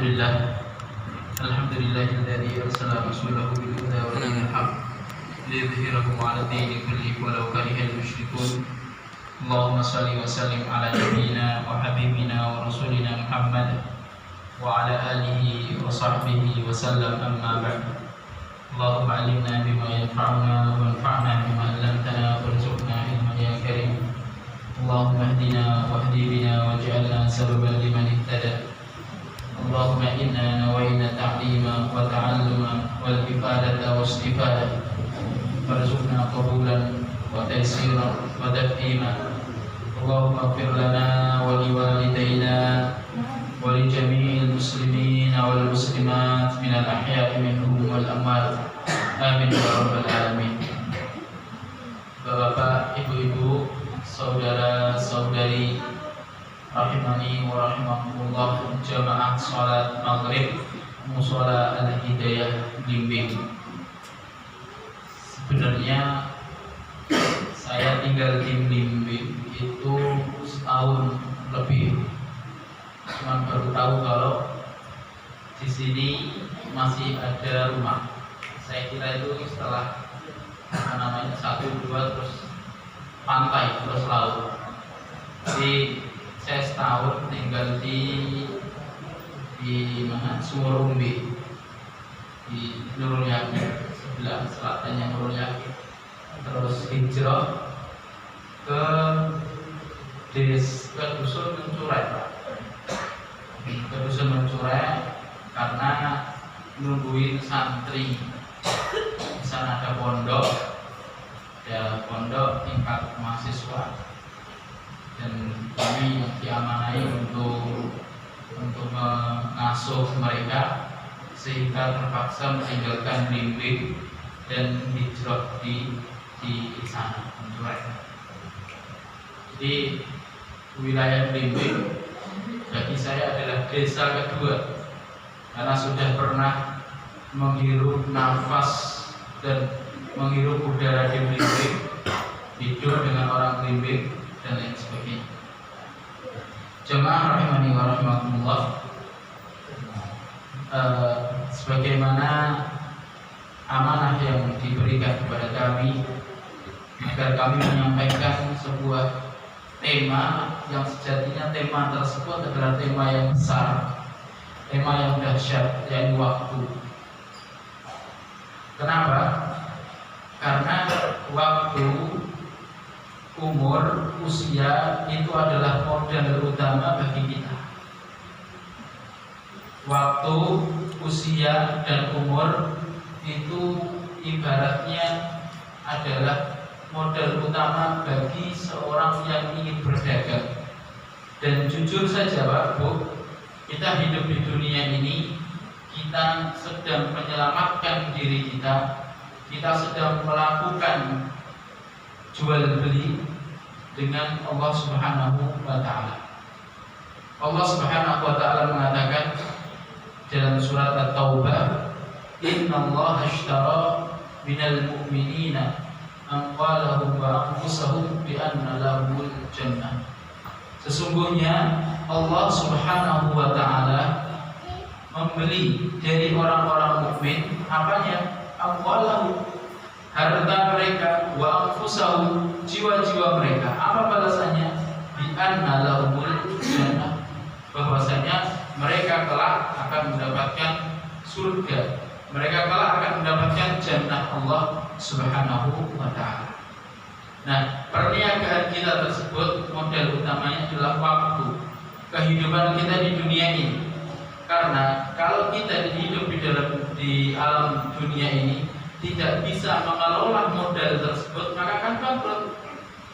Alhamdulillahilladzi arsala rasulahu bil huda wa dinil haqq liyudhhirahu 'ala dini kullihi walau karihal musyrikun. Allahumma shalli wa sallim ala nabiyyina wa habibina wa rasulina Muhammad wa ala alihi wa sahbihi wa sallam, amma ba'd. Allahumma 'allimna bima yanfa'una wa anfa'na bima 'allamtana warzuqna ilman ya karim. Allahumma ihdina wahdi bina waj'alna sababan liman ihtada. Allahumma inna nawayna ta'lima wa ta'alluma wal ifadata wastifada, warzuqna qabulan wa taysiran wa tafhima. Allahumma ighfir lana wa liwalidayna wa li jami'il muslimina wal muslimat minal ahya'i minhum wal amwat. Amin ya rabbal alamin. Bapak, ibu-ibu, saudara-saudari rahimani wa rahimakumullah, jamaah salat maghrib mushola Al-Hidayah Blimbing. Sebenarnya saya tinggal di Blimbing itu setahun lebih, cuma baru tahu kalau di sini masih ada rumah. Saya kira itu setelah satu dua terus pantai terus laut. Jadi saya setahun tinggal di mana, Sumurumbi di Nurul Yakin, sebelah selatannya Nurul Yakin. Terus hijrah ke dusun Mencurai, ke dusun Mencurai karena nungguin santri. Di sana ada pondok, ya pondok tingkat mahasiswa, dan kami diamanai untuk mengasuh mereka, sehingga terpaksa meninggalkan Blimbing dan hijrah di sana, Mencurai. Jadi wilayah Blimbing bagi saya adalah desa kedua, karena sudah pernah menghirup nafas dan menghirup udara di Blimbing, hidup dengan orang Blimbing dan lain sebagainya. Jemaah rahimani wa rahimakumullah, sebagaimana amanah yang diberikan kepada kami agar kami menyampaikan sebuah tema yang sejatinya tema tersebut adalah tema yang besar, tema yang dahsyat, yaitu waktu. Kenapa? Karena waktu, umur, usia itu adalah modal utama bagi kita. Waktu, usia, dan umur itu ibaratnya adalah modal utama bagi seorang yang ingin berdagang. Dan jujur saja Pak Bu, kita hidup di dunia ini, kita sedang menyelamatkan diri kita, kita sedang melakukan jual beli dengan Allah Subhanahu wa ta'ala. Allah Subhanahu wa ta'ala mengatakan dalam surat At-Taubah, innallaha ashtara minal mu'minina amwalahum wa anfusahum bi anna lahumul jannah. Sesungguhnya Allah Subhanahu wa ta'ala membeli dari orang-orang mukmin apanya? Amwalahum, harta mereka, wa anfusahum, jiwa-jiwa mereka. Apa balasannya? Bi anna lahumul jannah, bahwasanya mereka kelak akan mendapatkan surga, mereka kelak akan mendapatkan jannah Allah Subhanahu wa ta'ala. Nah, perniagaan kita tersebut modal utamanya adalah waktu, kehidupan kita di dunia ini. Karena kalau kita hidup di alam dunia ini tidak bisa mengelola modal tersebut, maka akan bangkrut.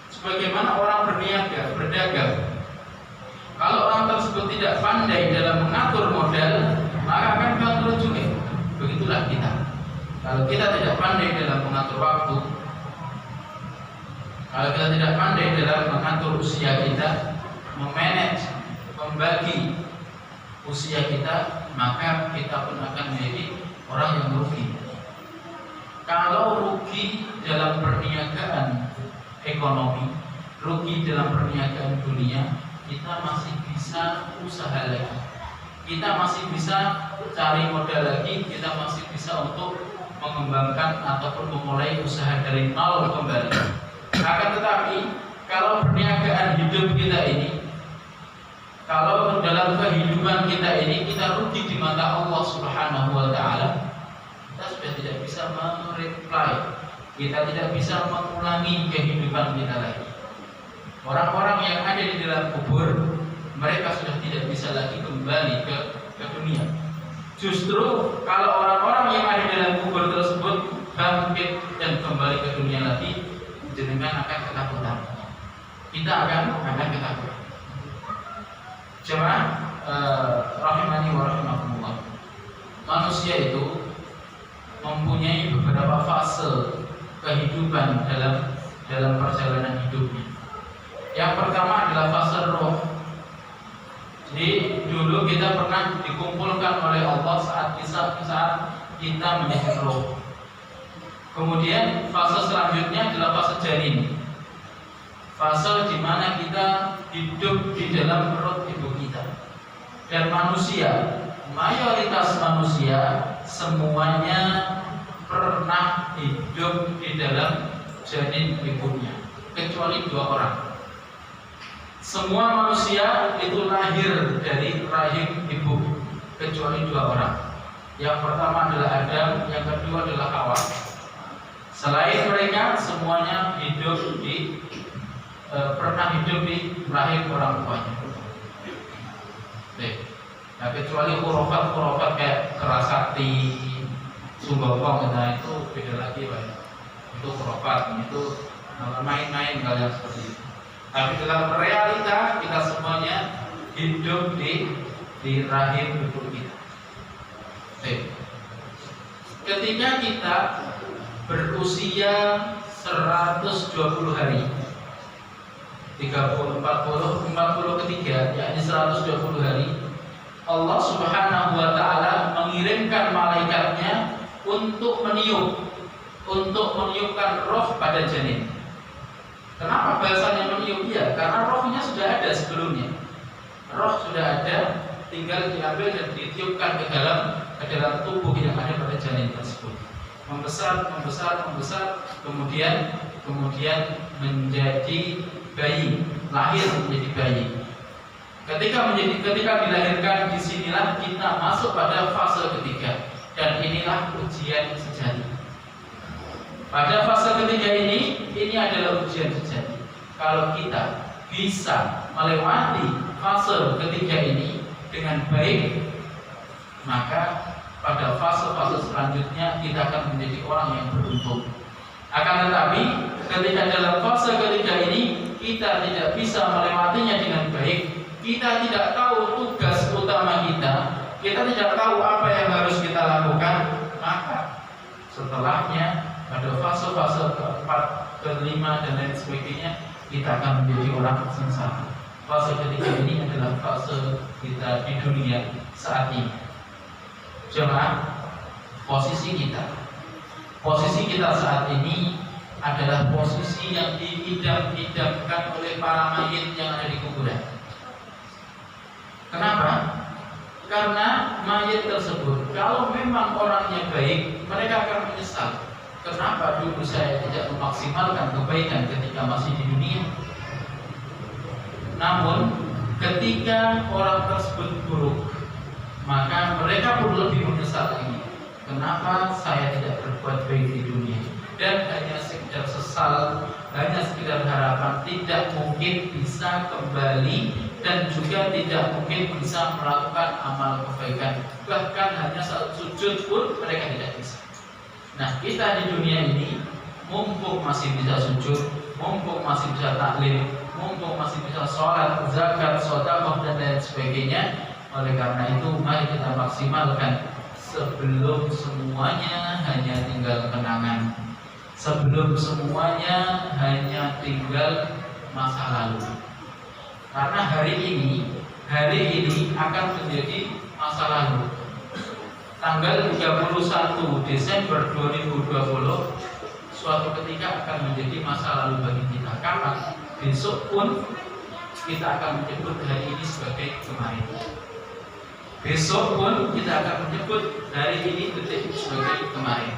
Sebagaimana orang berniaga, berdagang, kalau orang tersebut tidak pandai dalam mengatur modal, maka akan bangkrut juga. Begitulah kita. Kalau kita tidak pandai dalam mengatur waktu, kalau kita tidak pandai dalam mengatur usia kita, memanage, membagi usia kita, maka kita pun akan menjadi orang yang rugi. Kalau rugi dalam perniagaan ekonomi, rugi dalam perniagaan dunia, kita masih bisa usaha lagi. kita masih bisa cari modal lagi, kita masih bisa untuk mengembangkan ataupun memulai usaha dari nol kembali. Akan tetapi kalau perniagaan hidup kita ini, kalau dalam kehidupan kita ini kita rugi di mata Allah Subhanahu wa taala, kita sudah tidak bisa mereply, kita tidak bisa mengulangi kehidupan kita lagi. Orang-orang yang ada di dalam kubur, mereka sudah tidak bisa lagi kembali ke dunia. Justru kalau orang-orang yang ada di dalam kubur tersebut bangkit dan kembali ke dunia lagi, jenengan akan ketakutan. Kita akan ketakutan. Jemaah rahimani wa rahimakumullah. Manusia itu mempunyai beberapa fase kehidupan dalam perjalanan hidupnya. Yang pertama adalah fase roh. Jadi dulu kita pernah dikumpulkan oleh Allah saat kita menjadi roh. Kemudian fase selanjutnya adalah fase janin. Fase di mana kita hidup di dalam perut ibu kita. Dan manusia, mayoritas manusia semuanya pernah hidup di dalam janin ibunya, kecuali 2 orang. Semua manusia itu lahir dari rahim ibu, kecuali 2 orang. Yang pertama adalah Adam, yang kedua adalah Hawa. Selain mereka, semuanya pernah hidup di rahim orang tuanya. Nah, kecuali khurafat kayak Kerasakti, Sumbawa, nah itu beda lagi, Pak. Itu khurafat, itu main-main kalian seperti itu. Tapi dalam realita kita semuanya hidup di rahim ibu kita. Ketika kita berusia 120 hari, 30, 40 ketiga, yakni 120 hari, Allah Subhanahu wa taala mengirimkan malaikatnya untuk meniupkan roh pada janin. Kenapa bahasanya meniup? Ya, karena rohnya sudah ada sebelumnya. Roh sudah ada, tinggal diambil dan ditiupkan ke dalam tubuh yang ada pada janin tersebut. Membesar, kemudian menjadi bayi, lahir menjadi bayi. Ketika dilahirkan, disinilah kita masuk pada fase ketiga, dan inilah ujian sejati. Pada fase ketiga ini adalah ujian sejati. Kalau kita bisa melewati fase ketiga ini dengan baik, maka pada fase-fase selanjutnya kita akan menjadi orang yang beruntung. Akan tetapi ketika dalam fase ketiga ini kita tidak bisa melewatinya dengan baik, kita tidak tahu tugas utama kita tidak tahu apa yang harus kita lakukan, maka setelahnya pada fase-fase keempat, kelima dan lain sebagainya kita akan menjadi orang sengsara. Fase ketiga ini adalah fase kita di dunia saat ini. Jemaah, posisi kita saat ini adalah posisi yang diidam-idamkan oleh para mayit yang ada di kuburan. Kenapa? Karena mayit tersebut, kalau memang orangnya baik, mereka akan menyesal. Kenapa dulu saya tidak memaksimalkan kebaikan ketika masih di dunia? Namun ketika orang tersebut buruk, maka mereka pun lebih menyesal lagi. Kenapa saya tidak berbuat baik di dunia? Dan hanya sekedar sesal, hanya sekedar harapan, tidak mungkin bisa kembali dan juga tidak mungkin bisa melakukan amal kebaikan. Bahkan hanya saat sujud pun mereka tidak bisa. Nah, kita di dunia ini mumpung masih bisa sujud, mumpung masih bisa taklim, mumpung masih bisa sholat, zakat, sedekah dan lain sebagainya. Oleh karena itu, mari kita maksimalkan sebelum semuanya hanya tinggal kenangan, sebelum semuanya hanya tinggal masa lalu. Karena hari ini akan menjadi masa lalu. Tanggal 31 Desember 2020 suatu ketika akan menjadi masa lalu bagi kita. Kapan? Besok pun kita akan menyebut hari ini sebagai kemarin. Besok pun kita akan menyebut hari ini detik sebagai kemarin.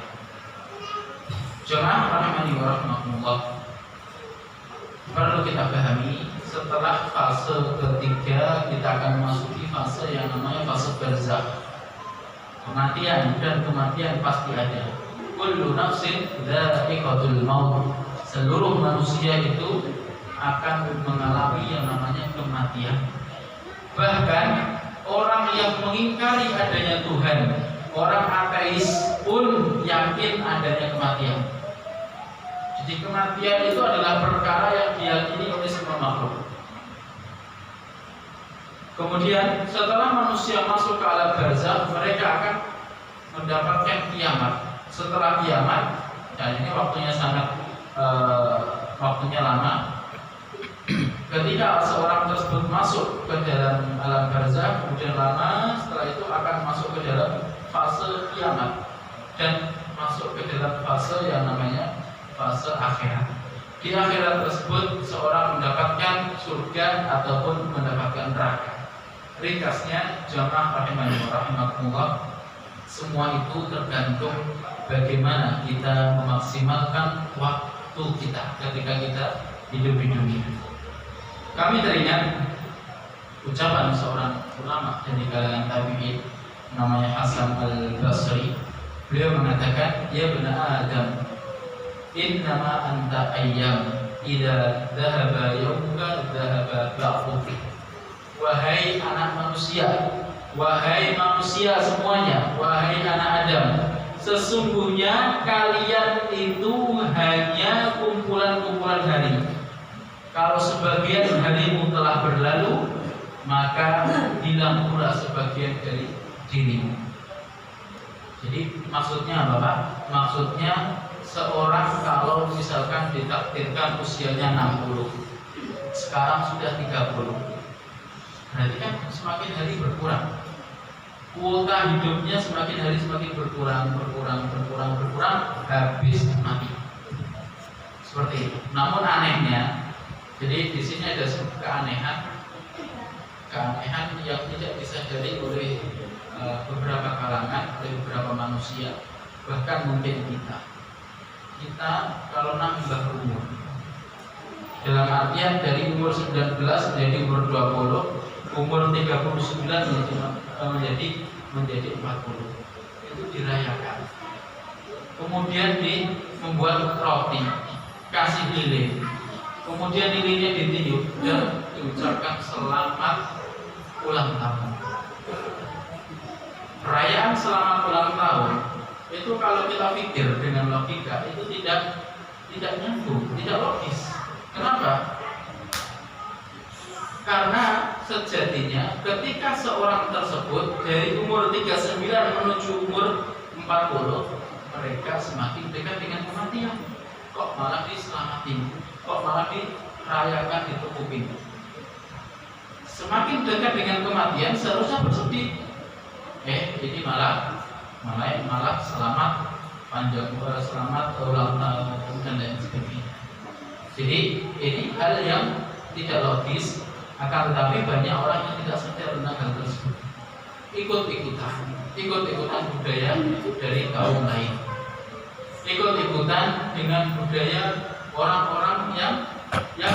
Jemaah rahimani wa rahimakumullah, perlu kita pahami, setelah fase ketiga kita akan memasuki fase yang namanya fase barzakh. Kematian dan kematian pasti ada. Kullu nafsin dha'iqatul maut. Seluruh manusia itu akan mengalami yang namanya kematian. Bahkan orang yang mengingkari adanya Tuhan, orang ateis pun yakin adanya kematian. Jadi kematian itu adalah perkara yang diyakini oleh semua makhluk. Kemudian setelah manusia masuk ke alam barzakh, mereka akan mendapatkan kiamat. Setelah kiamat, dan ini waktunya sangat waktunya lama. Ketika seorang tersebut masuk ke dalam alam barzakh, kemudian lama setelah itu akan masuk ke dalam fase kiamat dan masuk ke dalam fase yang namanya fase akhirat. Di akhirat tersebut seorang mendapatkan surga ataupun mendapatkan neraka. Ringkasnya, jamaah rahimani wa rahimakumullah, semua itu tergantung bagaimana kita memaksimalkan waktu kita ketika kita hidup di dunia. Kami teringat ucapan seorang ulama dari kalangan tabi'in namanya Hasan al-Basri. Beliau mengatakan, ya bani Adam, innama anta ayyam, idza dhahaba yawmuka dhahaba ba'dhuka. Wahai anak manusia, wahai manusia semuanya, wahai anak Adam, sesungguhnya kalian itu hanya kumpulan-kumpulan hari. Kalau sebagian harimu telah berlalu, maka hilang pula sebagian dari dirimu. Jadi maksudnya apa Pak? Maksudnya seorang kalau misalkan ditakdirkan usianya 60, sekarang sudah 30, berarti kan semakin hari berkurang. Kuota hidupnya semakin hari semakin berkurang, habis mati. Seperti itu. Namun anehnya, jadi di sini ada keanehan yang tidak disadari oleh beberapa kalangan, oleh beberapa manusia, bahkan mungkin kita kalau nambah umur, dalam artian dari umur 19 menjadi umur 20, umur 39 menjadi 40, itu dirayakan. Kemudian membuat roti, kasih lilin, kemudian lilinnya ditiup dan diucapkan selamat ulang tahun. Perayaan selamat ulang tahun itu kalau kita pikir dengan logika itu tidak nyambung, tidak logis. Kenapa? Karena sejatinya ketika seorang tersebut dari umur 39 menuju umur 40, mereka semakin dekat dengan kematian. Kok malah diselamatin? Kok malah dirayakan, ditukupin? Semakin dekat dengan kematian seharusnya bersedih. Ini malah selamat panjang, selamat ulang tahun dan lain sebagainya. Jadi ini hal yang tidak logis, akan tetapi banyak orang yang tidak sadar tentang hal tersebut. Ikut-ikutan budaya dari kaum lain, ikut-ikutan dengan budaya orang-orang yang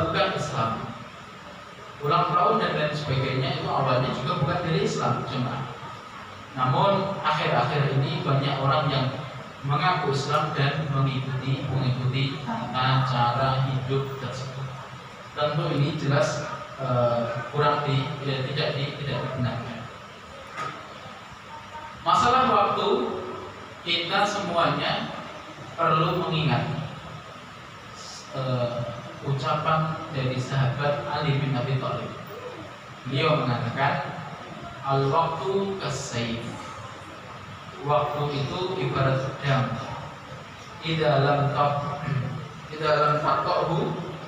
bukan Islam. Ulang tahun dan lain sebagainya itu awalnya juga bukan dari Islam, cuma. Namun akhir-akhir ini banyak orang yang mengaku Islam dan mengikuti tata cara hidup tersebut. Tentu ini jelas tidak dibenarkan. Masalah waktu, kita semuanya perlu mengingat ucapan dari sahabat Ali bin Abi Thalib. Beliau mengatakan, al-waktu kas-sayf. Waktu itu ibarat pedang. Idza lam taqtahu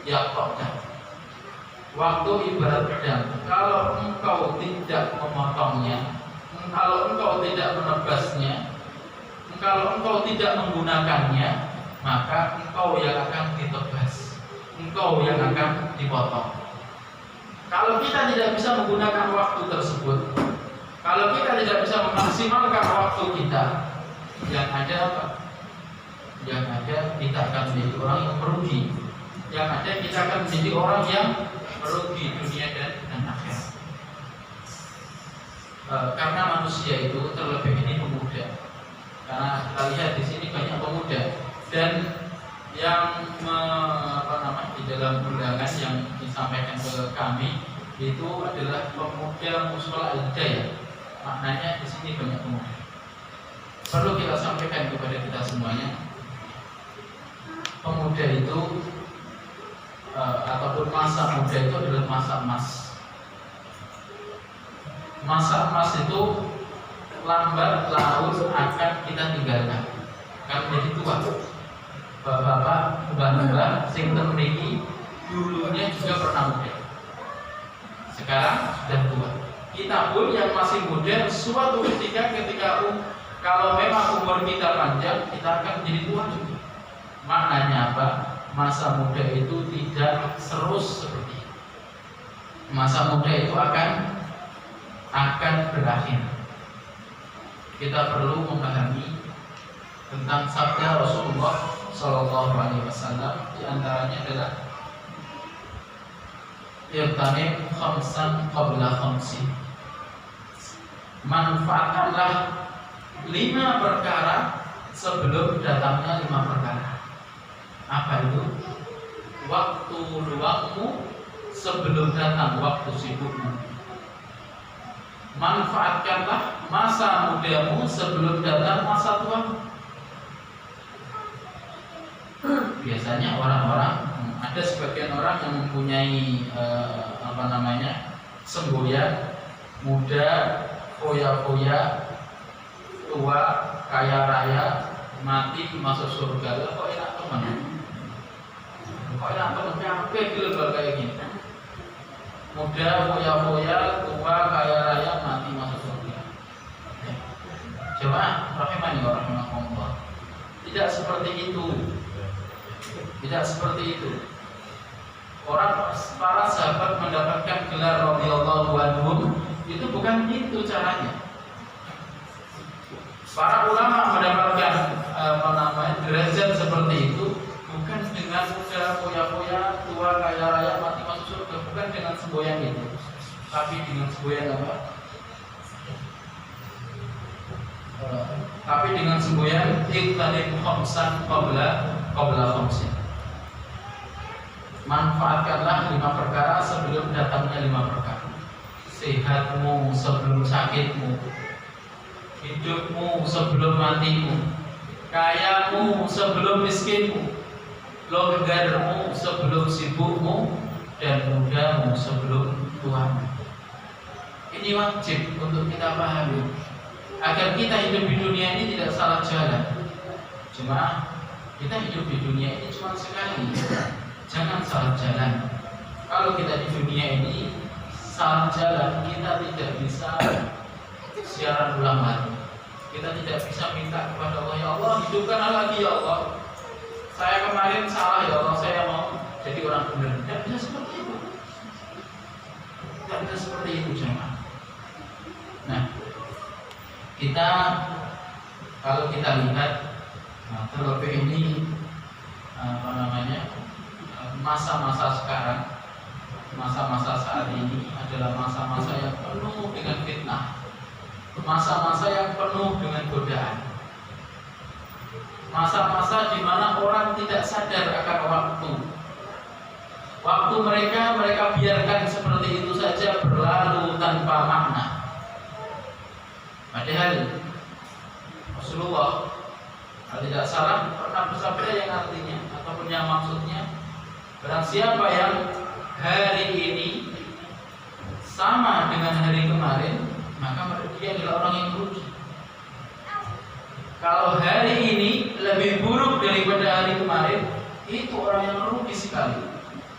yaqta'u. Waktu ibarat pedang. Kalau engkau tidak memotongnya, kalau engkau tidak menebasnya, kalau engkau tidak menggunakannya, maka engkau yang akan ditebas, engkau yang akan dipotong. Kalau kita tidak bisa menggunakan waktu tersebut, Kalau kita tidak bisa memaksimalkan waktu kita, yang ada apa? Yang ada kita akan menjadi orang yang merugi. Yang ada kita akan menjadi orang yang merugi dunia dan akhirat. Karena manusia itu terlebih ini pemuda. Karena kita lihat di sini banyak pemuda dan yang di dalam undangan yang disampaikan ke kami itu adalah pemuda musola al-hidayah. Maknanya di sini banyak pemuda. Perlu kita sampaikan kepada kita semuanya, pemuda itu ataupun masa muda itu adalah masa emas. Masa emas itu lambat laun akan kita tinggalkan, akan menjadi tua. Bapak-bapak, mbak-mbak, sing temriki dulunya juga pernah muda, sekarang sudah tua. Kita pun yang masih muda, suatu ketika kalau memang umur kita panjang, kita akan menjadi tua juga. Maknanya apa? Masa muda itu tidak terus seperti itu. Masa muda itu akan berakhir. Kita perlu memahami tentang sabda Rasulullah Shallallahu Alaihi Wasallam. Di antaranya adalah irtanim khamsan qabla khamsin. Manfaatkanlah 5 perkara sebelum datangnya 5 perkara. Apa itu? Waktu luangmu sebelum datang waktu sibukmu. Manfaatkanlah masa mudamu sebelum datang masa tuamu. Biasanya ada sebagian orang yang mempunyai semboyan muda, foya-foya, tua, kaya raya, mati masuk surga. Kok enak teman? Kok enak teman? Apa gitu kayak gini? Muda, foya-foya, tua, kaya raya, mati masuk surga. Jemaah rahimani wa rahimakumullah. Tidak seperti itu. Tidak seperti itu. Para sahabat mendapatkan gelar radhiyallahu anhum itu bukan itu caranya. Para ulama mendapatkan derajat seperti itu bukan dengan muda, foya-foya, tua, kaya raya, mati masuk surga, bukan dengan semboyan itu, tapi dengan semboyan apa? Tapi dengan semboyan iqtanim khamsan qabla khamsin. Manfaatkanlah 5 perkara sebelum datangnya 5 perkara. Sehatmu sebelum sakitmu, hidupmu sebelum matimu, kayamu sebelum miskinmu, longgarmu sebelum sibukmu, dan mudamu sebelum tuamu. Ini wajib untuk kita pahami agar kita hidup di dunia ini tidak salah jalan. Cuma kita hidup di dunia ini cuma sekali. Jangan salah jalan. Kalau kita di dunia ini salah jalan, kita tidak bisa siaran ulang lagi. Kita tidak bisa minta kepada Allah, ya Allah hidupkan lagi ya Allah. Saya kemarin salah ya Allah, saya mau jadi orang benar. Tidak bisa seperti itu. Tidak bisa seperti itu jemaah. Nah, kita kalau kita lihat terlebih ini masa-masa sekarang, masa-masa saat ini adalah masa-masa yang penuh dengan fitnah, masa-masa yang penuh dengan godaan, masa-masa di mana orang tidak sadar akan waktu mereka biarkan seperti itu saja berlalu tanpa makna. Padahal Rasulullah kalau tidak salah pernah bersabda yang artinya ataupun yang maksudnya, barang siapa yang hari ini sama dengan hari kemarin, maka dia adalah orang yang rugi. Kalau hari ini lebih buruk daripada hari kemarin, itu orang yang rugi sekali.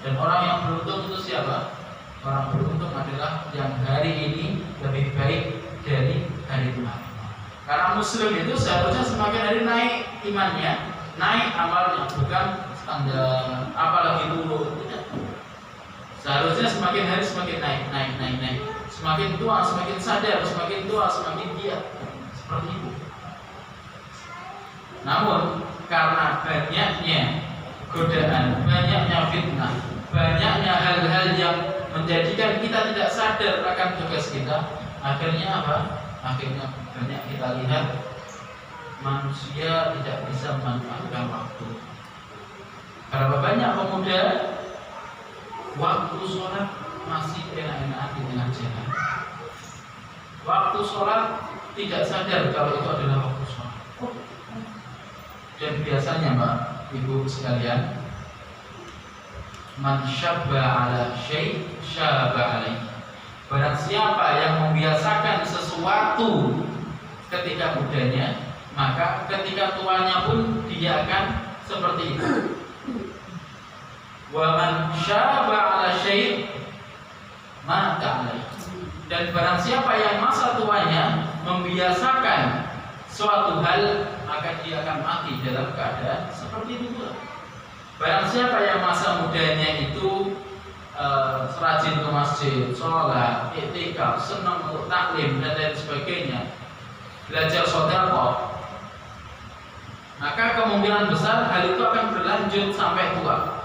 Dan orang yang beruntung itu siapa? Orang beruntung adalah yang hari ini lebih baik dari hari kemarin. Karena muslim itu seharusnya semakin hari naik imannya, naik amalnya, bukan standar apalagi turun. Tidak. Seharusnya semakin hari semakin naik. Semakin tua semakin sadar, semakin tua semakin giat. Seperti itu. Namun karena banyaknya godaan, banyaknya fitnah, banyaknya hal-hal yang menjadikan kita tidak sadar akan tugas kita, akhirnya apa? Akhirnya banyak kita lihat manusia tidak bisa memanfaatkan waktu. Berapa banyak pemuda waktu sholat masih enak-enak di tengah jalan. Waktu sholat tidak sadar kalau itu adalah waktu sholat. Dan biasanya Mbak, Ibu sekalian, man syabba ala syai' syabba alaihi. Barang siapa yang membiasakan sesuatu ketika mudanya, maka ketika tuanya pun dia akan seperti itu. Wa man syabba ala syai' mata alaihi. Dan barang siapa yang masa tuanya membiasakan suatu hal, maka dia akan mati dalam keadaan seperti itu pula. Barang siapa yang masa mudanya itu rajin ke masjid, sholat, iktikaf, senang untuk taklim dan lain sebagainya, belajar sedekah, maka kemungkinan besar hal itu akan berlanjut sampai tua.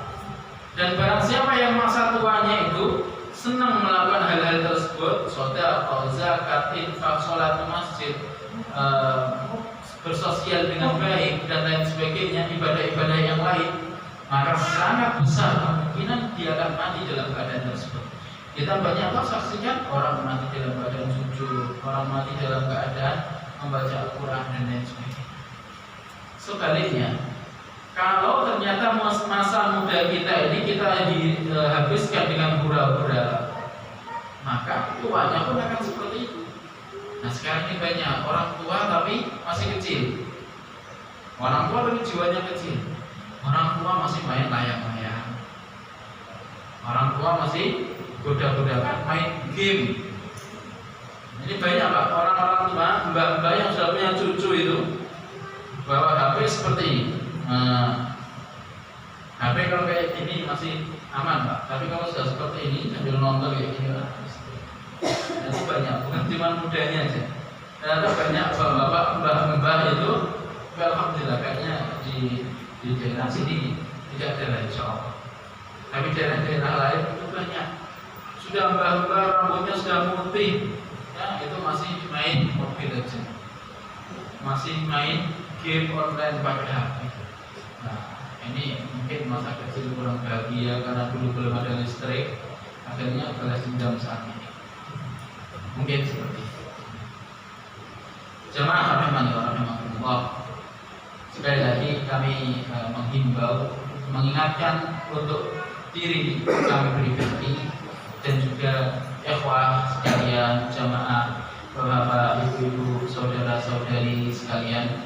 Dan barang siapa yang masa tuanya itu senang melakukan hal-hal tersebut, sedekah, zakat, infak, sholat ke masjid, bersosial dengan baik dan lain sebagainya, ibadah-ibadah yang lain, maka sangat besar kemungkinan dia akan mati dalam keadaan tersebut. Kita banyak saksikan orang mati dalam keadaan sujud, orang mati dalam keadaan membaca Al-Quran dan lain sebagainya. Sebaliknya, kalau ternyata masa muda kita ini kita dihabiskan dengan hura-hura, maka tuanya pun akan seperti itu. Nah sekarang ini banyak orang tua tapi masih kecil. Orang tua tapi jiwanya kecil. Orang tua masih main layang-layang. Orang tua masih goda-godakan main game. Ini banyak Pak, orang-orang tua, mbak-mbak yang sudah punya cucu itu bawa HP seperti ini. HP kalau kayak gini masih aman Pak, tapi kalau sudah seperti ini sambil nonton kayak gini Pak, itu banyak, bukan cuma mudanya aja. Ternyata banyak bapak-bapak, mbah-mbah itu, alhamdulillah kayaknya di daerah sini tidak ada lain insya. Tapi daerah-daerah lain itu banyak. Sudah mbah-mbah rambutnya sudah putih, ya itu masih main Mobile Legends, masih main game online pakai HP. Nah, ini mungkin masa kecil kurang bahagia karena dulu belum ada listrik, akhirnya balas dendam saat ini. Mungkin seperti itu. Jamaah rahimahullah. Sekali lagi kami menghimbau, mengingatkan untuk diri kami pribadi dan juga ikhwah sekalian, jamaah, bapak, ibu, saudara-saudari sekalian,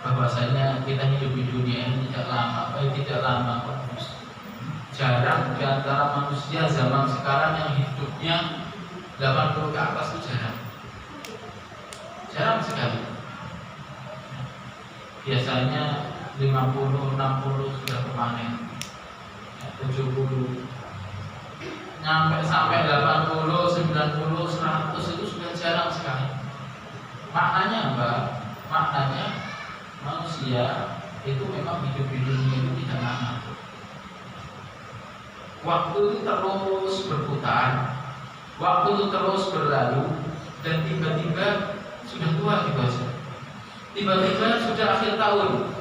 bahwasanya kita hidup di dunia ini tidak lama, jarang di antara manusia zaman sekarang yang hidupnya 80 ke atas itu jarang sekali. Biasanya 50, 60 sudah panen, 70, sampai 80, 90, 100 itu sudah jarang sekali. Maknanya apa? Maknanya manusia itu memang hidup di dunia itu tidak lama. Waktu itu terus berputar, waktu itu terus berlalu, dan tiba-tiba sudah tua tiba-tiba sudah akhir tahun.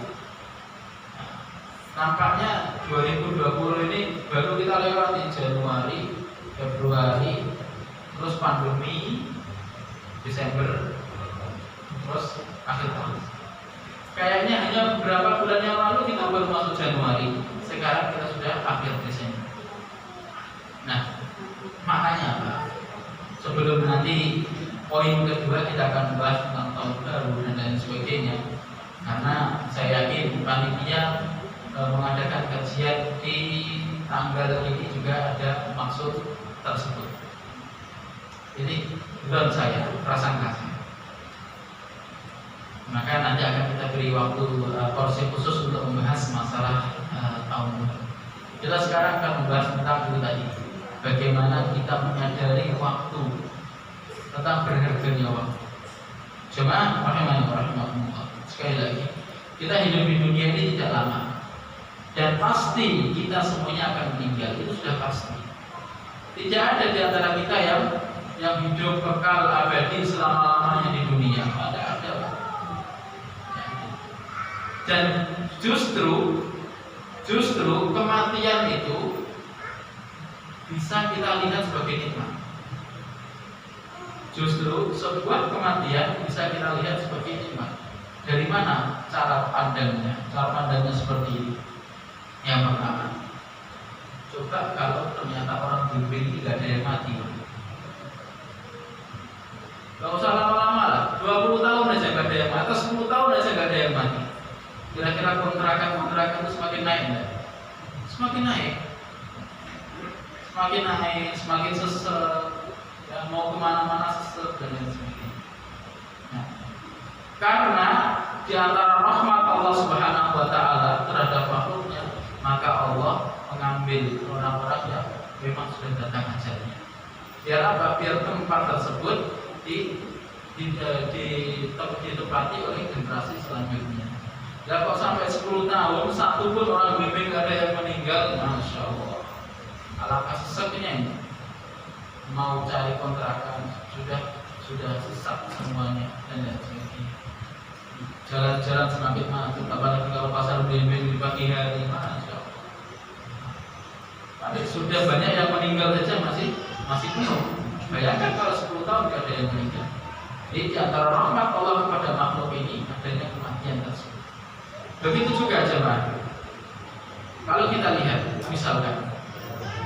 Nampaknya 2020 ini baru kita lewati Januari, Februari, terus pandemi, Desember, terus akhir tahun. Kayaknya hanya beberapa bulan yang lalu kita baru masuk Januari, sekarang kita sudah akhir Desember. Nah, makanya apa? Sebelum nanti poin kedua kita akan bahas tentang tahun baru dan lain sebagainya, karena saya yakin panitia mengadakan kajian di tanggal ini juga ada maksud tersebut. Ini belum saya prasangka. Maka nanti akan kita beri waktu porsi khusus untuk membahas masalah tahun baru. Kita sekarang akan membahas tentang itu tadi, bagaimana kita menyadari waktu tentang berharganya waktu. Jemaah rahimahumullah. Sekali lagi, kita hidup di dunia ini tidak lama dan pasti kita semuanya akan meninggal, itu sudah pasti. Tidak ada di antara kita yang hidup kekal abadi selama-lamanya di dunia. Tidak ada. Dan justru kematian itu bisa kita lihat sebagai nikmat. Justru sebuah kematian bisa kita lihat sebagai nikmat. Dari mana cara pandangnya? Cara pandangnya seperti ini. Yang pertama, coba kalau ternyata orang dunia ini tidak ada yang mati, gak usah lama-lama lah, 20 tahun aja gak ada yang mati, atau 10 tahun aja gak ada yang mati. Kira-kira kontrakan itu semakin naik enggak? Semakin naik, semakin sesek, ya, mau kemana-mana sesek dan lain sebagainya. Nah, karena di antara rahmat Allah Subhanahu Wa Taala terhadap makhluknya, maka Allah mengambil orang-orang yang memang sudah datang ajalnya. Biar apa? Biar tempat tersebut ditempati oleh generasi selanjutnya. Ya kok sampai 10 tahun satu pun orang bimbing gak ada yang meninggal, masya Allah. Alangkah seseknya ini. Mau cari kontrakan sudah sesak semuanya dan lain sebagainya. Jalan-jalan semakin maju, apalagi kalau pasar bimbing di pagi hari, masya Allah. Sudah banyak yang meninggal saja masih penuh. Bayangkan kalau 10 tahun gak ada yang meninggal. Jadi di antara rahmat Allah kepada makhluk ini adanya kematian tersebut. Begitu juga jemaah. Kalau kita lihat, misalkan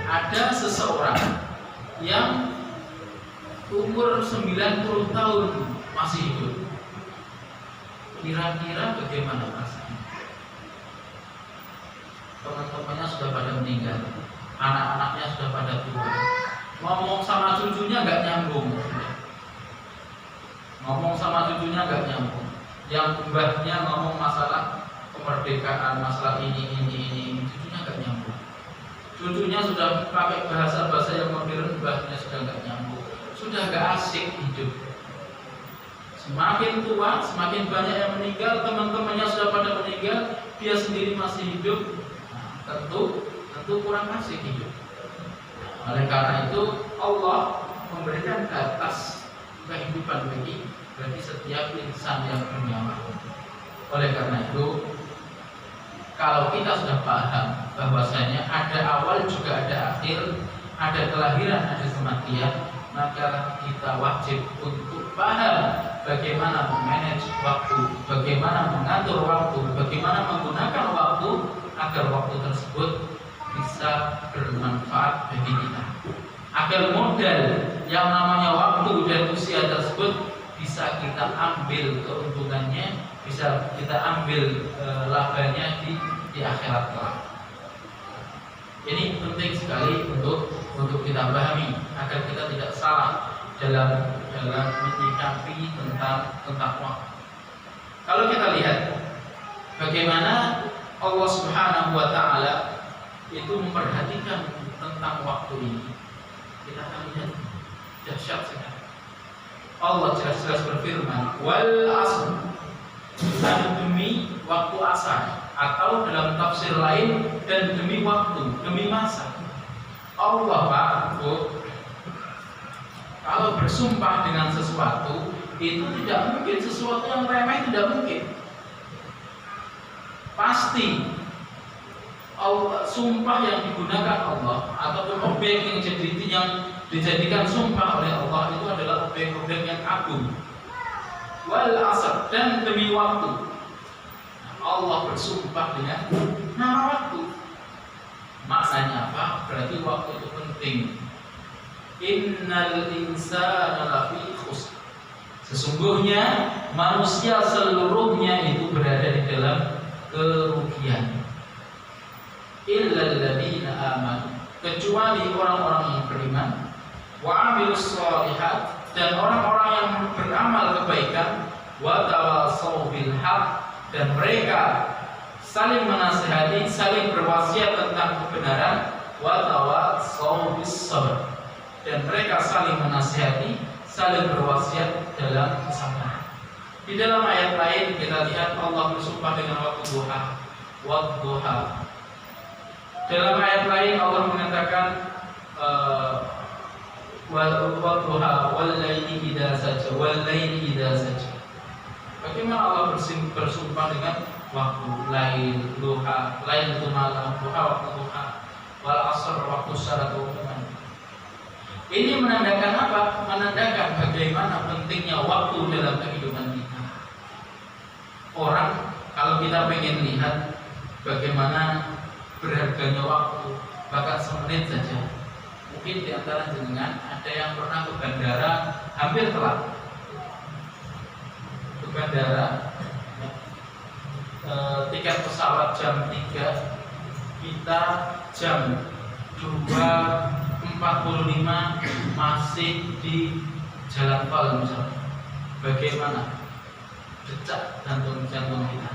ada seseorang yang umur 90 tahun masih hidup, kira-kira bagaimana rasanya? Teman-temannya sudah pada meninggal, anak-anaknya sudah pada tua, ngomong sama cucunya nggak nyambung, yang mbahnya ngomong masalah kemerdekaan, masalah ini, cucunya nggak nyambung. Cucunya sudah pakai bahasa yang modern, mbahnya sudah nggak nyambung, sudah nggak asik hidup. Semakin tua, semakin banyak yang meninggal, teman-temannya sudah pada meninggal, dia sendiri masih hidup. Nah, tentu kurang asik hidup. Oleh karena itu Allah memberikan batas kehidupan bagi setiap insan yang bernyawa. Oleh karena itu, kalau kita sudah paham bahwasanya ada awal juga ada akhir, ada kelahiran, ada kematian, maka kita wajib untuk paham bagaimana memanage waktu, bagaimana mengatur waktu, bagaimana menggunakan waktu agar waktu tersebut bisa bermanfaat bagi kita. Agar modal yang namanya waktu dan usia tersebut bisa kita ambil keuntungannya, bisa kita ambil labanya di akhirat kelak. Ini penting sekali untuk kita pahami agar kita tidak salah dalam menyikapi tentang waktu. Kalau kita lihat bagaimana Allah Subhanahu Wa Taala itu memperhatikan tentang waktu ini, kita akan lihat dahsyat sekali. Allah jelas-jelas berfirman, wal asr, dan demi waktu asar, atau dalam tafsir lain dan demi waktu, demi masa. Allah Pak, kalau bersumpah dengan sesuatu itu tidak mungkin, sesuatu yang remeh tidak mungkin. Pasti Allah, sumpah yang digunakan Allah ataupun objek yang dijadikan sumpah oleh Allah itu adalah objek-objek yang agung. Wal asr, dan demi waktu. Allah bersumpah dengan nama waktu. Maknanya apa? Berarti waktu itu penting. Innal insana lafi khusr. Sesungguhnya manusia seluruhnya itu berada di dalam kerugian. Illal ladzina amanu, kecuali orang-orang yang beriman, wa amilus shalihat, dan orang-orang yang beramal kebaikan, wa tawassaw bil haq, dan mereka saling menasihati, saling berwasiat tentang kebenaran, wa tawassaw bis sabr, dan mereka saling menasihati, saling berwasiat dalam kesabaran. Di dalam ayat lain kita lihat Allah bersumpah dengan waktu duha, wadduha. Dalam ayat lain Allah mengatakan wadduha wal laili idza saja, wal laili idza saja. Bagaimana Allah bersumpah dengan waktu lail, duha, lail itu malam, duha waktu duha, wal asr waktu syarat umum. Ini menandakan apa? Menandakan bagaimana pentingnya waktu dalam kehidupan kita. Orang kalau kita pengen lihat bagaimana berharganya waktu, bahkan semenit saja. Mungkin di antara jenengan ada yang pernah ke bandara hampir telat. Ke bandara, tiket pesawat jam 3, kita jam 2.45 masih di jalan tol misalnya. Bagaimana decak jantung kita?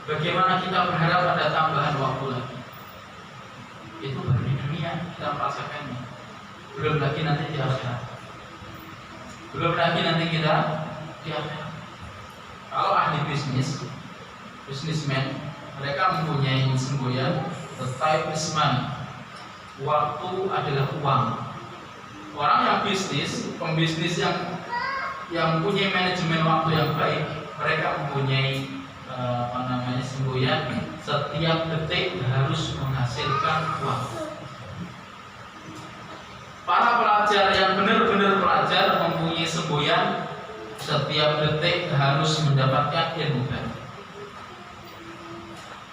Bagaimana kita berharap ada tambahan waktu lagi? Itu baru di dunia kita merasakannya. Belum lagi nanti di akhirat. Belum lagi nanti kita di akhirat. Kalau ahli bisnismen, mereka mempunyai semboyan the time is money. Waktu adalah uang. Orang yang bisnis, pembisnis yang punya manajemen waktu yang baik, mereka mempunyai semboyan setiap detik harus menghasilkan uang. Para pelajar yang benar-benar pelajar mempunyai semboyan setiap detik harus mendapatkan ilmu baru.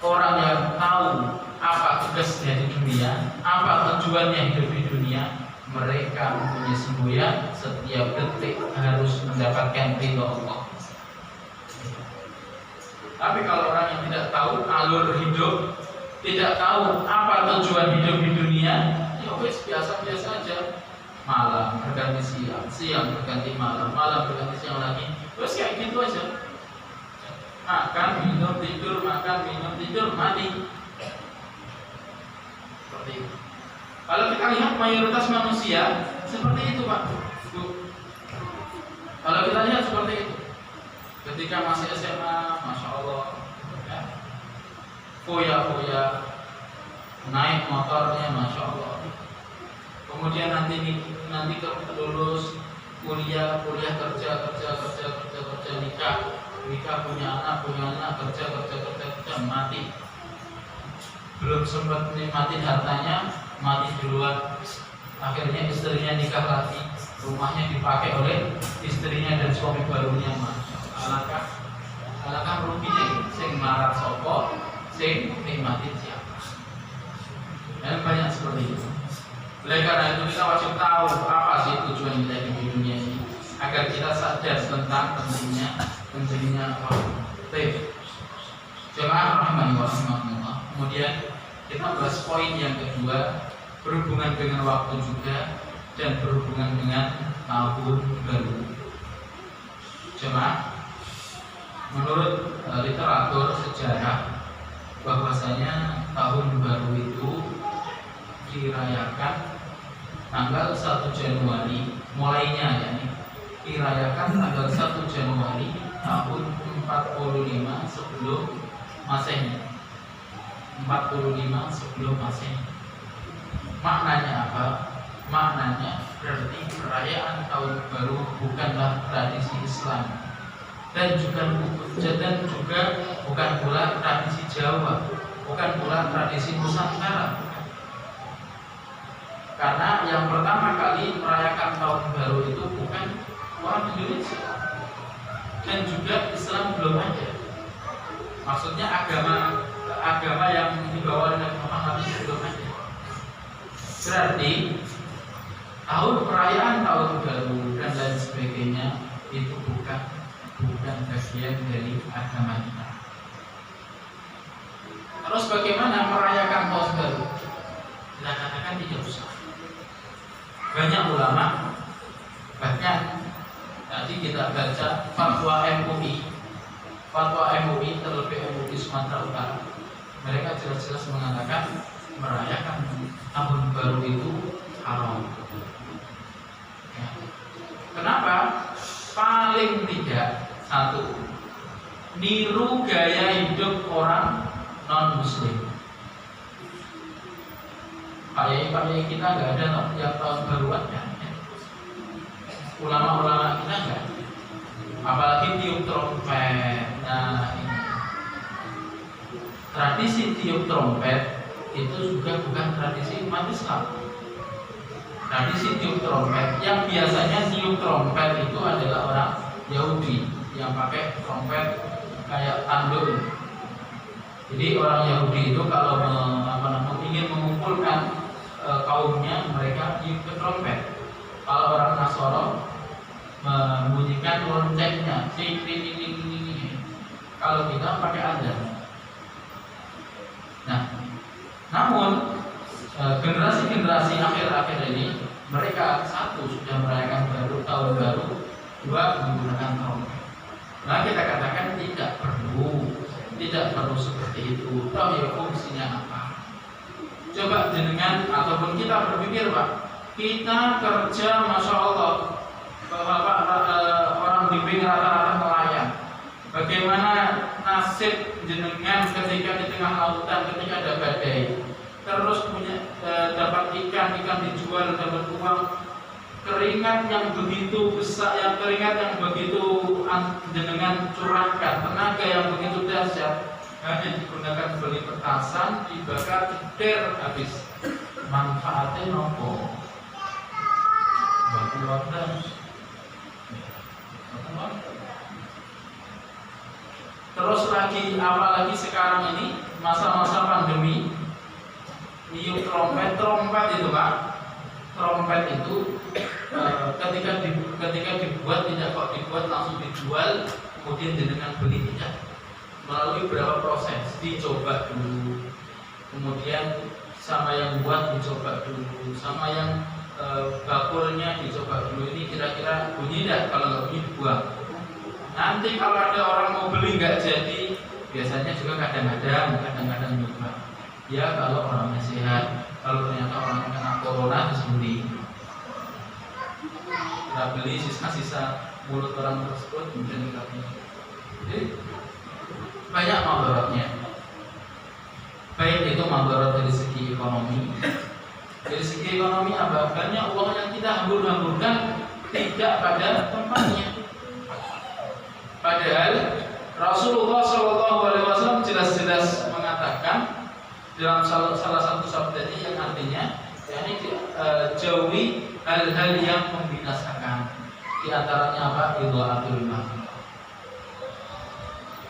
Orang yang tahu apa tugasnya di dunia, apa tujuannya hidup di dunia, mereka mempunyai semboyan setiap detik harus mendapatkan ridho Allah. Tapi kalau orang yang tidak tahu alur hidup, tidak tahu apa tujuan hidup di dunia, ya wes biasa-biasa aja. Malam berganti siang, siang berganti malam, malam berganti siang lagi, terus kayak gitu aja. Makan, minum, tidur, makan, minum, tidur, mati. Seperti itu. Kalau kita lihat mayoritas manusia seperti itu, Pak. Kalau kita lihat seperti itu, ketika masih SMA, masya Allah, ya, foya-foya, naik motornya, masya Allah. Kemudian nanti lulus kuliah kerja, nikah, punya anak, kerja, mati. Belum sempat nikmatin hartanya, mati duluan. Akhirnya istrinya nikah lagi, rumahnya dipakai oleh istrinya dan suami barunya. Alangkah ruginya, sing marah sopo, sing nikmatin siapa. Dan banyak seperti itu. Oleh karena itu kita wajib tahu apa sih tujuan kita hidup di dunia ini, agar kita sadar tentang pentingnya waktu. Jemaah rahimani wa rahimakumullah. Kemudian kita bahas poin yang kedua, berhubungan dengan waktu juga dan berhubungan dengan tahun baru. Jemaah, menurut literatur sejarah bahwasanya tahun baru itu dirayakan tanggal 1 Januari, mulainya ya, dirayakan tanggal 1 Januari tahun 45 sebelum Masehi. 45 sebelum Masehi. Maknanya apa? Maknanya berarti perayaan tahun baru bukanlah tradisi Islam dan juga bukan pula tradisi Jawa, bukan pula tradisi Nusantara. Karena yang pertama kali merayakan tahun baru itu bukan orang Indonesia, dan juga Islam belum ada. Maksudnya agama yang dibawa oleh Nabi Muhammad belum ada. Berarti perayaan tahun baru dan lain sebagainya itu bukan bagian dari agama kita. Terus bagaimana merayakan tahun baru? Kita katakan tidak usah. Banyak ulama, bahkan tadi kita baca fatwa MUI terlebih MUI Sumatera Utara, mereka jelas-jelas mengatakan merayakan tahun baru itu haram. Ya. Kenapa? Paling tidak satu, niru gaya hidup orang non muslim. Pak Yai kita nggak ada tiap tahun baruan ya. Ulama-ulama kita nggak. Apalagi tiup trompet. Nah, ini. Tradisi tiup trompet itu juga bukan tradisi umat Islam. Tradisi tiup trompet yang biasanya tiup trompet itu adalah orang Yahudi yang pakai trompet kayak tanduk. Jadi orang Yahudi itu kalau ingin mengumpulkan kaumnya, mereka tiup trompet. Kalau orang Nasoro membunyikan loncengnya, kalau kita pakai adzan. Nah, namun generasi-generasi akhir-akhir ini mereka satu sudah merayakan tahun baru, dua menggunakan trompet. Nah, kita katakan tidak perlu seperti itu. Tahu ya fungsinya apa? Coba jenengan ataupun kita berpikir, Pak, kita kerja masya Allah, Bapak orang bimbing rata-rata nelayan. Bagaimana nasib jenengan ketika di tengah lautan, ketika ada badai, terus punya dapat ikan dijual, dapat uang, keringat yang begitu besar, keringat yang begitu jenengan curahkan, tenaga yang begitu dahsyat, hanya digunakan beli petasan, dibakar, jeder, habis. Manfaatnya nopo? Batu wadah. Terus lagi, apalagi sekarang ini masa-masa pandemi, niup trompet itu Pak, trompet itu ketika dibuat tidak kok dibuat langsung dijual, kemudian dengan beli tidak. Melalui beberapa proses, dicoba dulu, kemudian sama yang buat dicoba dulu, sama yang bakulnya dicoba dulu. Ini kira-kira bunyi tidak? Kalau nggak bunyi dibuang. Nanti kalau ada orang mau beli nggak jadi, biasanya juga kadang-kadang juga. Ya kalau orangnya sehat, kalau ternyata orang kena corona disembeli. Kita beli sisa-sisa mulut orang tersebut kemudian kita beli. Jadi banyak mandorotnya. Baik itu mandorot dari segi ekonomi. Dari segi ekonomi apa? Banyak uang yang kita hambur-hamburkan tidak pada tempatnya. Padahal Rasulullah SAW jelas-jelas mengatakan dalam salah satu sabdanya yang artinya, yakni jauhi hal-hal yang membinasakan. Di antaranya apa? Idha'atul mal.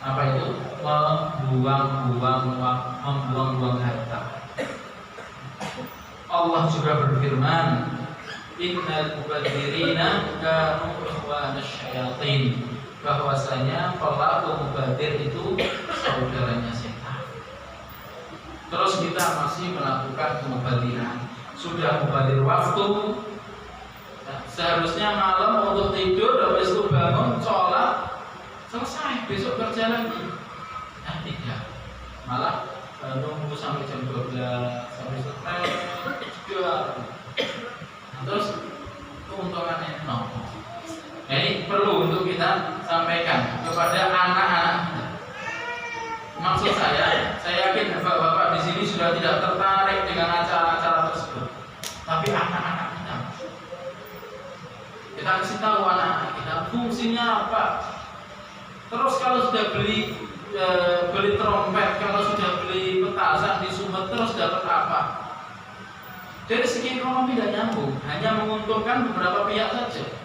Apa itu? Membuang-buang harta. Allah juga berfirman, innal mubadzirina kanu ikhwanasy syayatin, bahwasanya pelaku mubadir itu saudaranya setan. Terus kita masih melakukan mubadiran. Sudah mubadir waktu, seharusnya malam untuk tidur, habis itu bangun, sholat, selesai, besok kerja lagi. Nah, tidak. Malah nunggu sampai jam 12, sampai selesai juga. Nah, terus keuntungannya nol. Jadi perlu untuk kita sampaikan kepada anak-anak kita. Maksud saya yakin bapak-bapak di sini sudah tidak tertarik dengan acara-acara tersebut. Tapi anak-anak kita kasih tahu anak-anak kita fungsinya apa. Terus kalau sudah beli trompet, kalau sudah beli petasan di Sumet, terus dapat apa? Dari segi ekonomi tidak nyambung, hanya menguntungkan beberapa pihak saja.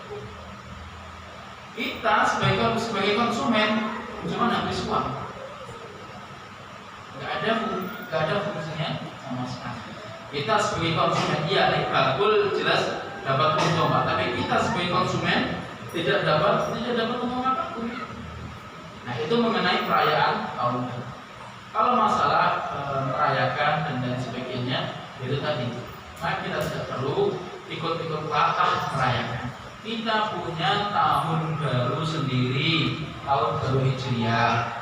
Kita sebagai konsumen cuma habis uang, nggak ada fungsinya sama sekali. Kita sebagai konsumen, iya nih bakul jelas dapat untung Pak, tapi kita sebagai konsumen tidak dapat untung apapun. Nah, itu mengenai perayaan tahun baru. Kalau masalah merayakan dan sebagainya, itu tadi. Maka kita tidak perlu ikut-ikut latah merayakan. Kita punya tahun baru sendiri, tahun baru Hijriah,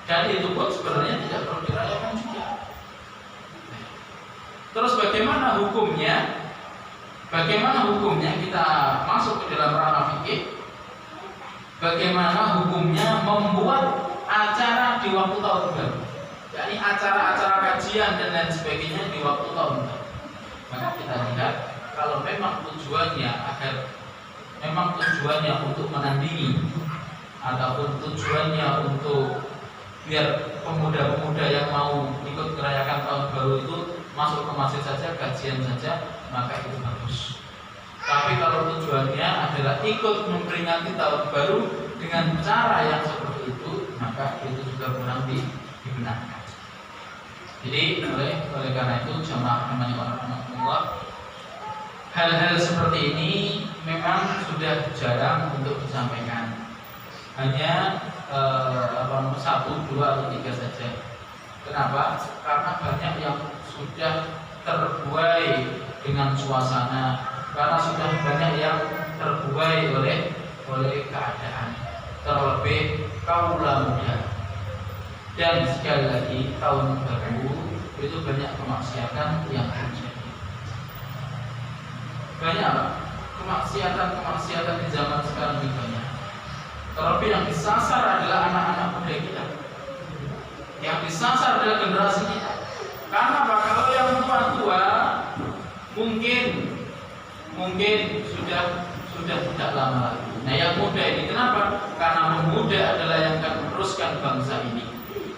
dan itu pun sebenarnya tidak perlu dirayakan juga. Terus bagaimana hukumnya Bagaimana hukumnya kita masuk ke dalam ranah fikih? Bagaimana hukumnya membuat acara di waktu tahun baru? Jadi acara-acara kajian dan lain sebagainya di waktu tahun baru. Maka kita lihat kalau memang tujuannya untuk menandingi ataupun tujuannya untuk biar pemuda-pemuda yang mau ikut merayakan tahun baru itu masuk ke masjid saja, kajian saja, maka itu bagus. Tapi kalau tujuannya adalah ikut memperingati tahun baru dengan cara yang seperti itu, maka itu juga kurang dibenarkan. Jadi oleh karena itu jamaah namanya Allah, hal-hal seperti ini memang sudah jarang untuk disampaikan. Hanya 1, 2, atau 3 saja. Kenapa? Karena banyak yang sudah terbuai dengan suasana, karena sudah banyak yang terbuai oleh keadaan, terlebih kaula muda. Dan sekali lagi tahun baru itu banyak kemaksiatan yang terjadi. Banyak kemaksiatan di zaman sekarang ini banyak. Terlebih yang disasar adalah anak-anak muda kita. Yang disasar adalah generasi kita. Karena kalau yang tua-tua mungkin sudah tidak lama lagi. Nah, yang muda ini kenapa? Karena pemuda adalah yang akan meneruskan bangsa ini.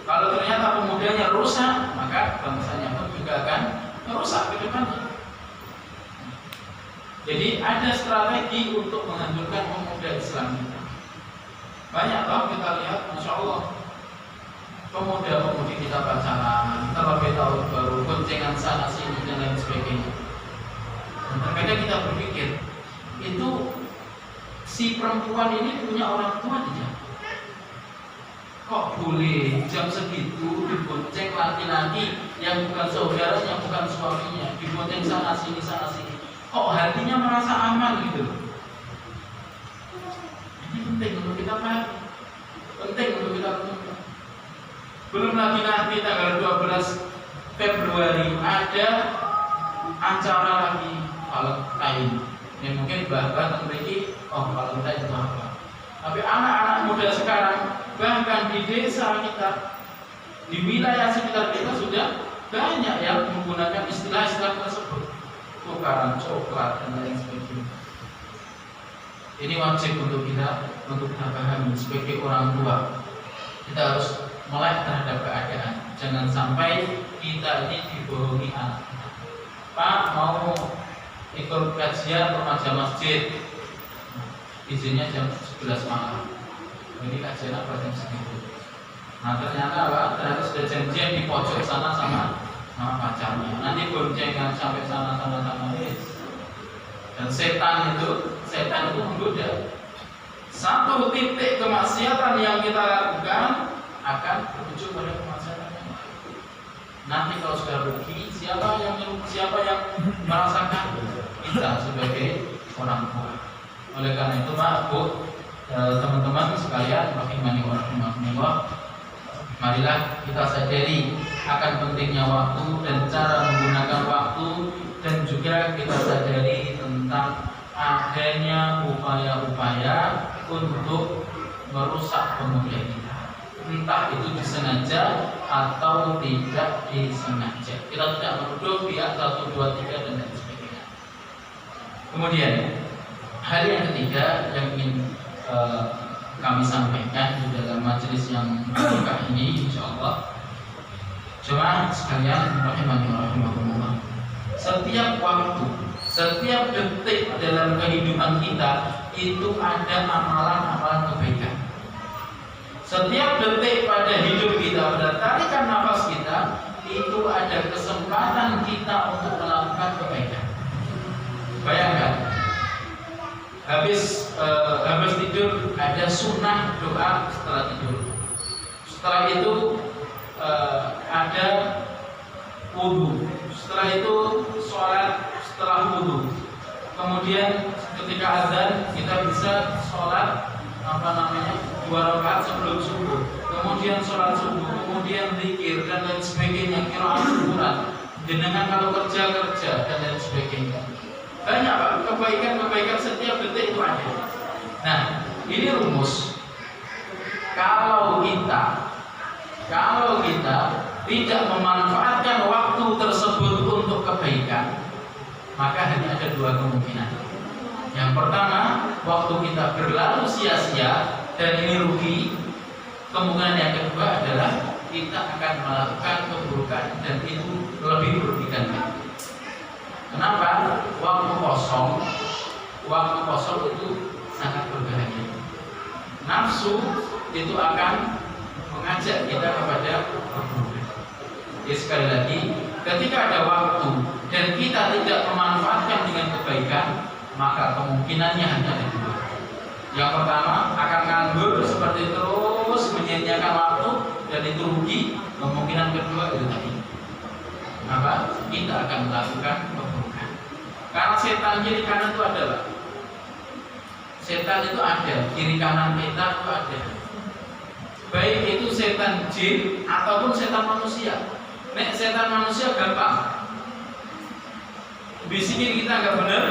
Kalau ternyata pemudanya rusak, maka bangsanya pun juga akan merusak ke depannya. Jadi ada strategi untuk menghancurkan pemuda Islam kita. Banyak kita lihat, Masya Allah, pemuda-pemudi kita pacaran, terlebih tahun baru, boncengan sana sini dan lain sebagainya. Dan terkadang kita berpikir, itu si perempuan ini punya orang tua tidak? Kok boleh jam segitu dibonceng laki-laki yang bukan saudaranya, bukan suaminya, dibonceng sana sini. Kok hatinya merasa aman gitu? Ini penting untuk kita pahami, penting untuk kita tahu. Belum lagi nanti tanggal 12 Februari ada acara lagi Valentine. Yang mungkin bahkan memiliki Valentine itu apa? Tapi anak-anak muda sekarang, bahkan di desa kita, di wilayah sekitar kita sudah banyak yang menggunakan istilah-istilah tersebut, tukaran coklat dan lain sebagainya. Ini wajib untuk kita pahami sebagai orang tua. Kita harus melek terhadap keadaan. Jangan sampai kita ini dibohongi anak kita. Pak mau ikut kajian remaja masjid, izinnya jam 11 malam. Jadi kajian apa jam segitu? Nah ternyata ternyata sudah janjian di pojok sana sama pacarnya. Nanti boncengan sampai sana. Dan setan itu menggoda. Satu titik kemaksiatan yang kita lakukan akan berujung pada kemaksiatan yang lain. Nanti kalau sudah rugi, siapa yang merasakan? Kita sebagai orang tua. Oleh karena itu, teman-teman sekalian, rahimani wa rahimakumullah, marilah kita sadari akan pentingnya waktu dan cara menggunakan waktu, dan juga kita sadari tentang adanya upaya-upaya untuk merusak pemuda kita, entah itu disengaja atau tidak disengaja. Kita tidak menuduh pihak 1, 2, 3 dan lain sebagainya. Kemudian hal yang ketiga yang ingin kami sampaikan di dalam majelis yang berkah ini, insyaallah, jemaah sekalian rahimani wa rahimakumullah, setiap waktu, setiap detik dalam kehidupan kita itu ada amalan-amalan kebaikan. Setiap detik pada hidup kita, pada tarikan nafas kita, itu ada kesempatan kita untuk melakukan kebaikan. Bayangkan, habis tidur ada sunnah doa setelah tidur. Setelah itu ada wudu. Setelah itu sholat setelah wudu. Kemudian ketika azan kita bisa sholat 2 rakaat sebelum subuh. Kemudian sholat subuh, kemudian zikir dan lain sebagainya. Qiraat Al-Quran. Jenengan kalau kerja dan lain sebagainya. Banyak Pak, kebaikan setiap detik itu ada. Nah, ini rumus. Kalau kita tidak memanfaatkan waktu tersebut untuk kebaikan, maka hanya ada dua kemungkinan. Yang pertama, waktu kita berlalu sia-sia dan ini rugi. Kemungkinan yang kedua adalah kita akan melakukan keburukan dan itu lebih merugikan lagi. Kenapa? Waktu kosong itu sangat berbahaya. Nafsu itu akan mengajak kita kepada keburukan. Jadi sekali lagi, ketika ada waktu dan kita tidak memanfaatkan dengan kebaikan, maka kemungkinannya hanya ada dua. Yang pertama, akan nganggur seperti terus menyia-nyiakan waktu dan itu rugi. Kemungkinan kedua itu tadi, apa? Kita akan melakukan keburukan. Karena setan kiri kanan itu ada, Pak. Setan itu ada, kiri kanan kita itu ada. Baik itu setan jin ataupun setan manusia. Nek setan manusia gampang. Bisikin kita nggak benar,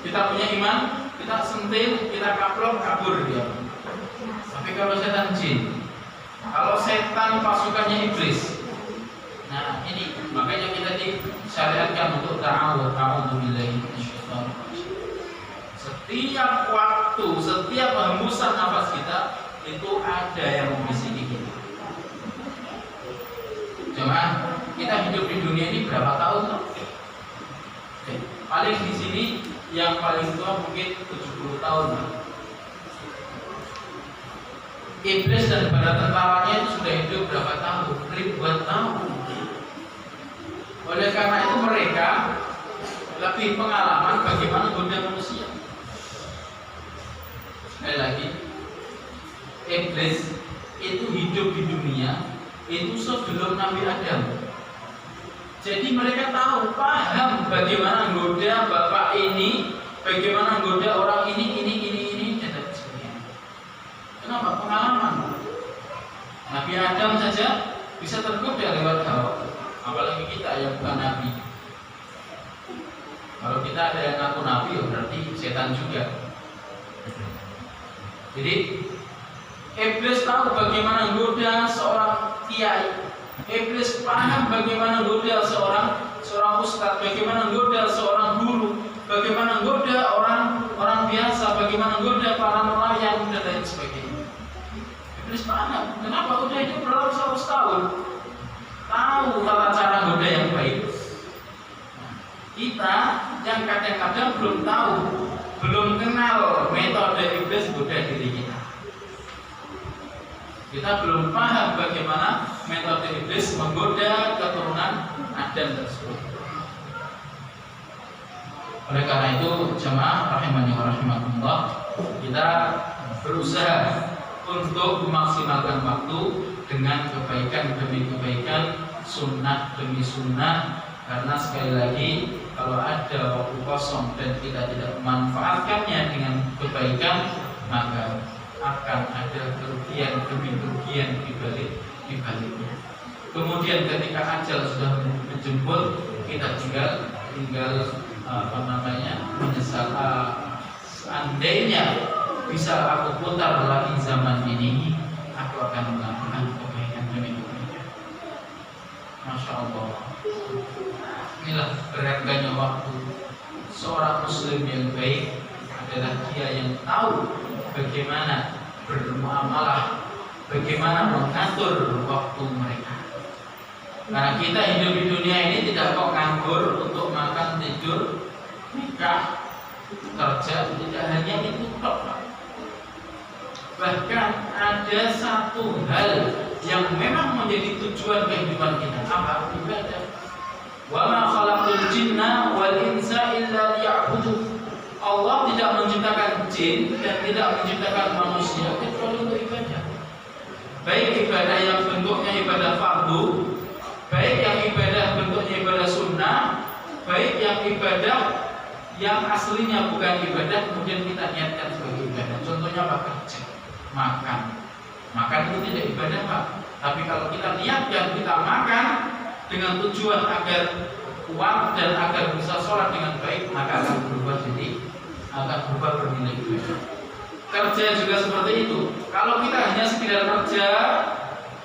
kita punya iman, kita sentil, kita kaplok, kabur dia. Tapi kalau setan jin, kalau setan pasukannya iblis, nah ini makanya kita disyariatkan untuk ta'awud, a'udzubillahi minasyaitonir rajim. Setiap waktu, setiap hembusan nafas kita itu ada yang membisiki kita. Jemaah, kita hidup di dunia ini berapa tahun? Paling di sini yang paling tua mungkin 70 tahun. Iblis dan bala tentaranya itu sudah hidup berapa tahun? Ribuan tahun. Oleh karena itu mereka lebih pengalaman bagaimana goda manusia. Sekali lagi, iblis itu hidup di dunia itu sebelum Nabi Adam. Jadi mereka tahu, paham bagaimana goda bapak ini, bagaimana goda orang ini, dan sebagainya. Kenapa? Pengalaman. Nabi Adam saja bisa tergoda lewat Hawa, apalagi kita yang bukan Nabi. Kalau kita ada yang ngaku Nabi, berarti setan juga. Jadi iblis tahu bagaimana goda seorang kiai. Iblis paham bagaimana goda seorang ustaz, bagaimana goda seorang guru, bagaimana goda orang biasa, bagaimana goda para nelayan dan lain sebagainya. Iblis paham. Kenapa? Udah hidup berlalu 100 tahun. Tahu tata cara goda yang baik. Kita yang kadang-kadang belum tahu, belum kenal metode iblis goda diri kita. Kita belum paham bagaimana metode iblis menggoda keturunan Adam tersebut. Oleh karena itu, jemaah rahimani wa rahimakumullah, kita berusaha untuk memaksimalkan waktu dengan kebaikan demi kebaikan, sunnah demi sunnah. Karena sekali lagi, kalau ada waktu kosong dan kita tidak memanfaatkannya dengan kebaikan, maka akan ada kerugian demi kerugian di baliknya. Kemudian ketika ajal sudah menjemput, kita tinggal menyesal. Seandainya bisa aku putar lagi zaman ini, aku akan melakukan kebaikan demi kebaikan. Masya Allah. Inilah berharganya waktu. Seorang muslim yang baik adalah dia yang tahu bagaimana bermuamalah, bagaimana mengatur waktu mereka. Karena kita hidup di dunia ini tidak kok nganggur untuk makan, tidur, nikah, kerja, tidak hanya itu tok. Bahkan ada satu hal yang memang menjadi tujuan kehidupan kita, apa? Ibadah. Wa ma khalaqul jinna wal insa illa liya'budun. Allah tidak menciptakan jin dan tidak menciptakan manusia kecuali untuk ibadah. Baik ibadah yang bentuknya ibadah fardu, baik yang ibadah bentuknya ibadah sunnah, baik yang ibadah yang aslinya bukan ibadah kemudian kita niatkan sebagai ibadah. Contohnya apa? Kerja, makan itu tidak ibadah Pak. Tapi kalau kita niatkan kita makan dengan tujuan agar uang dan agar bisa sholat dengan baik, maka akan berubah bernilai ibadah. Kerja juga seperti itu. Kalau kita hanya sekedar kerja,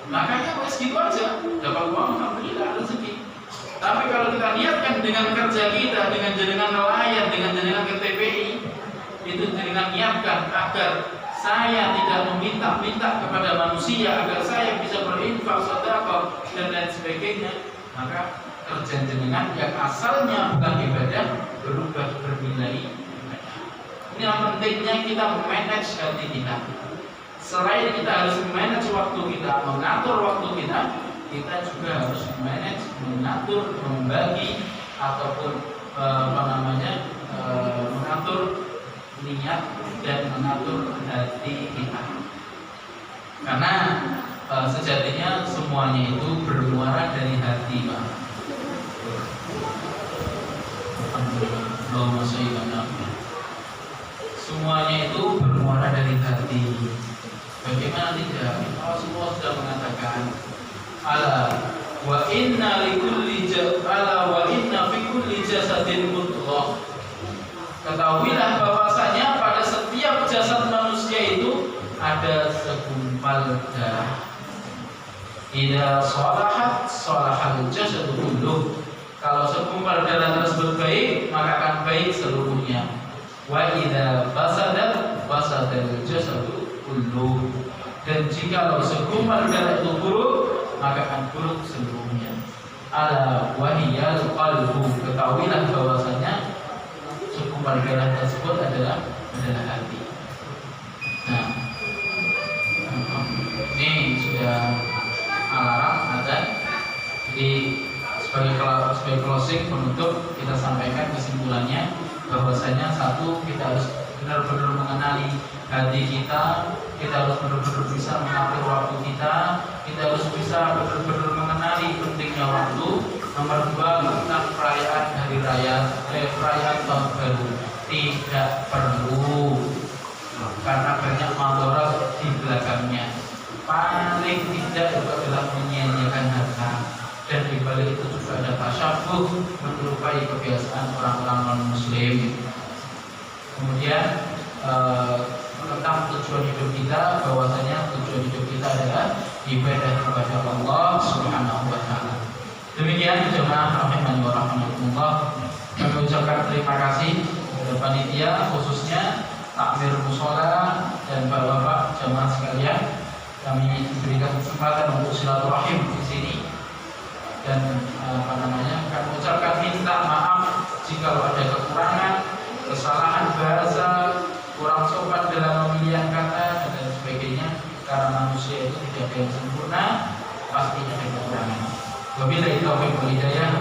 makanya segitu aja, dapat uang alhamdulillah rezeki. Tapi kalau kita niatkan dengan kerja kita, dengan nelayan, dengan ke TPI, itu dengan niatkan agar saya tidak meminta-minta kepada manusia, agar saya bisa berinfak, sedekah dan lain sebagainya, maka kerja jenengan yang asalnya bukan ibadah berubah bernilai ibadah. Ini yang pentingnya kita manage hati kita. Selain kita harus manage waktu kita, mengatur waktu kita, kita juga harus manage, mengatur, membagi ataupun mengatur niat dan mengatur hati kita. Karena sejatinya semuanya itu bermuara dari hati, Pak. Semuanya itu bermuara dari hati. Bagaimana tidak? Allah sudah mengatakan, ala wa inna fi kulli jasadin mudghah. Ketahuilah bahwasanya pada setiap jasad manusia itu ada segumpal darah. Idza shalahat shalahal jasadu kulluh. Kalau segumpal darah tersebut baik, maka akan baik seluruhnya. Wa idza fasadat fasadal jasadu kulluh. Dan jika segumpal darah itu buruk, maka akan buruk seluruhnya. Ala wahiyal qalbu. Ketahuilah bahwasanya segumpal darah tersebut adalah hati. Nah, ini sudah alarm azan. Jadi sebagai closing penutup, kita sampaikan kesimpulannya bahwasanya satu, kita harus benar-benar mengenali hati kita harus benar-benar bisa mengatur waktu kita harus bisa benar-benar mengenali pentingnya waktu. Nomor dua, tentang perayaan hari raya, perayaan tahun baru tidak perlu, karena banyak mandorot di belakangnya. Paling tidak itu adalah menyia-nyiakan harta, dan di balik itu juga ada tasyabuh, menyerupai kebiasaan orang-orang non-muslim. Kemudian tentang tujuan hidup kita, bahwasanya tujuan hidup kita adalah ibadah kepada Allah Subhanahu wa taala. Demikian jemaah rahimani wa rahmatullah. Kami ucapkan terima kasih kepada panitia, khususnya takmir mushola dan bapak-bapak jemaah sekalian. Kami diberikan kesempatan untuk silaturahim di sini, dan kami ucapkan minta maaf jika ada kekurangan, kesalahan bahasa, kurang sopan dalam pemilihan kata dan sebagainya, karena manusia itu tidak ada yang sempurna, pasti ada kekurangan. Wabillahi taufiq wal hidayah.